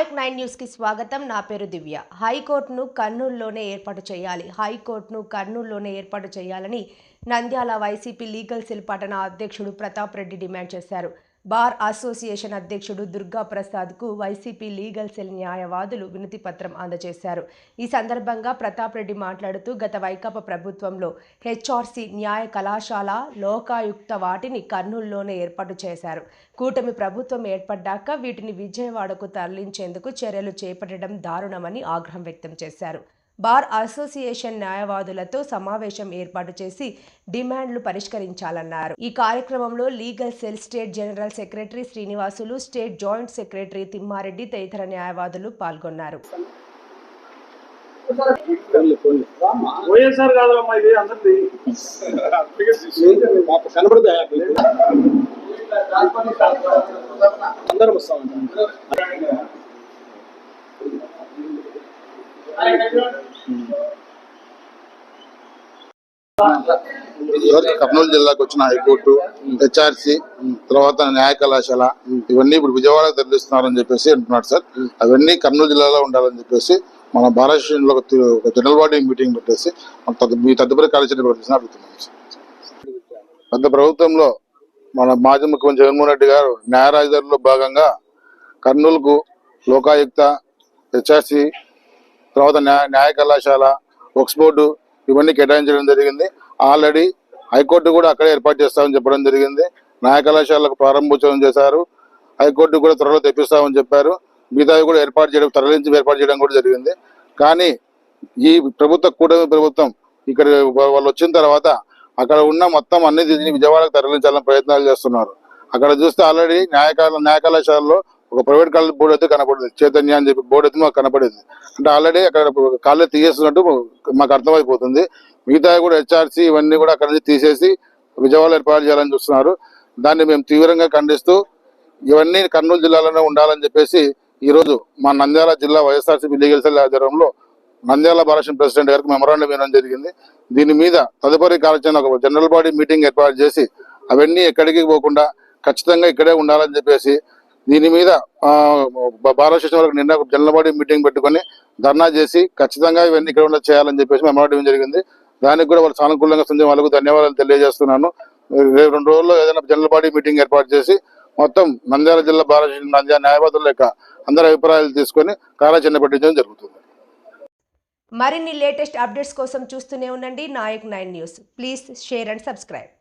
Naik 9 news కి స్వాగతం. నా పేరు దివ్య. హైకోర్టును కర్నూలులోనే ఏర్పాటు చేయాలి. హైకోర్టును కర్నూలులోనే ఏర్పాటు చేయాలని నంద్యాల వైసీపీ లీగల్ సెల్ పట్టణ అధ్యక్షుడు ప్రతాప్ రెడ్డి డిమాండ్ చేశారు. బార్ అసోసియేషన్ అధ్యక్షుడు దుర్గా ప్రసాద్ కు వైసీపీ లీగల్ సెల్ న్యాయవాదులు వినతి పత్రం అందజేశారు. ఈ సందర్భంగా ప్రతాప్ రెడ్డి మాట్లాడుతూ గత వైకాపా ప్రభుత్వంలో హెచ్ఆర్సీ న్యాయ కళాశాల, లోకాయుక్త వాటిని కర్నూలులోనే ఏర్పాటు చేశారు. కూటమి ప్రభుత్వం ఏర్పడ్డాక వీటిని విజయవాడకు తరలించేందుకు చర్యలు చేపట్టడం దారుణమని ఆగ్రహం వ్యక్తం చేశారు. బార్ అసోసియేషన్ న్యాయవాదులతో సమావేశం ఏర్పాటు చేసి డిమాండ్లు పరిష్కరించాలన్నారు. ఈ కార్యక్రమంలో legal cell state general secretary Srinivasulu, state joint secretary Thimma Reddy తదితర న్యాయవాదులు పాల్గొన్నారు. కర్నూలు జిల్లాకు వచ్చిన హైకోర్టు, హెచ్ఆర్సీ, తర్వాత న్యాయ కళాశాల ఇవన్నీ ఇప్పుడు విజయవాడకు తరలిస్తున్నారని చెప్పేసి అంటున్నారు సార్. అవన్నీ కర్నూలు జిల్లాలో ఉండాలని చెప్పేసి మన భారతదేశంలో ఒక జనరల్ బాడీ మీటింగ్ పెట్టేసి మీ తదుపరి కార్యాచరణ ప్రకటించిన అడుగుతున్నాం సార్. గత ప్రభుత్వంలో మన మాజీ ముఖ్యమంత్రి జగన్మోహన్ రెడ్డి గారు న్యాయ రాజధానిలో భాగంగా కర్నూలుకు లోకాయుక్త, హెచ్ఆర్సీ, తర్వాత న్యాయ కళాశాల, వక్స్ బోర్డు ఇవన్నీ కేటాయించడం జరిగింది. ఆల్రెడీ హైకోర్టు కూడా అక్కడే ఏర్పాటు చేస్తామని చెప్పడం జరిగింది. న్యాయ కళాశాలకు ప్రారంభోత్సవం చేశారు. హైకోర్టు కూడా త్వరలో తెప్పిస్తామని చెప్పారు. మిగతావి కూడా తరలించి ఏర్పాటు చేయడం కూడా జరిగింది. కానీ ఈ కూటమి ప్రభుత్వం ఇక్కడ వాళ్ళు వచ్చిన తర్వాత అక్కడ ఉన్న మొత్తం అన్ని విజయవాడకు తరలించాలని ప్రయత్నాలు చేస్తున్నారు. అక్కడ చూస్తే ఆల్రెడీ న్యాయ కళాశాలలో ఒక ప్రైవేట్ కాలేజ్ బోర్డు అయితే కనపడింది, చైతన్య అని చెప్పి బోర్డు అయితే మాకు కనపడింది. అంటే ఆల్రెడీ అక్కడ కాలేజ్ తీసేస్తున్నట్టు మాకు అర్థమైపోతుంది. మిగతా కూడా హెచ్ఆర్సీ ఇవన్నీ కూడా అక్కడ నుంచి తీసేసి విజయవాడలో ఏర్పాటు చేయాలని చూస్తున్నారు. దాన్ని మేము తీవ్రంగా ఖండిస్తూ ఇవన్నీ కర్నూలు జిల్లాలోనే ఉండాలని చెప్పేసి ఈరోజు మా నంద్యాల జిల్లా వైఎస్ఆర్సీపీ లీగల్ సెల్ ఆధ్వర్యంలో నంద్యాల భారత ప్రెసిడెంట్ గారికి మెమరాండం ఇవ్వడం జరిగింది. దీని మీద తదుపరి కార్యాచరణ ఒక జనరల్ బాడీ మీటింగ్ ఏర్పాటు చేసి అవన్నీ ఎక్కడికి పోకుండా ఖచ్చితంగా ఇక్కడే ఉండాలని చెప్పేసి దీని మీద భారత వరకు నిన్న జనరల్ బాడీ మీటింగ్ పెట్టుకొని ధర్నా చేసి ఖచ్చితంగా ఇవన్నీ ఇక్కడ చేయాలని చెప్పేసి మెమరాండం ఇవ్వడం జరిగింది. దానికి కూడా వాళ్ళు సానుకూలంగా సంజయ్ వాళ్ళకు ధన్యవాదాలు తెలియజేస్తున్నాను. 2 రోజుల్లో ఏదైనా జనరల్ బాడీ మీటింగ్ ఏర్పాటు చేసి మొత్తం నంద్యాల జిల్లా భారత న్యాయవాదుల యొక్క అందరి అభిప్రాయాలు తీసుకొని కార్యాచరణ పెట్టించడం జరుగుతుంది. మరిన్ని లేటెస్ట్ అప్డేట్స్ కోసం చూస్తూనే ఉండండి Nayak 9 news. Please share and subscribe.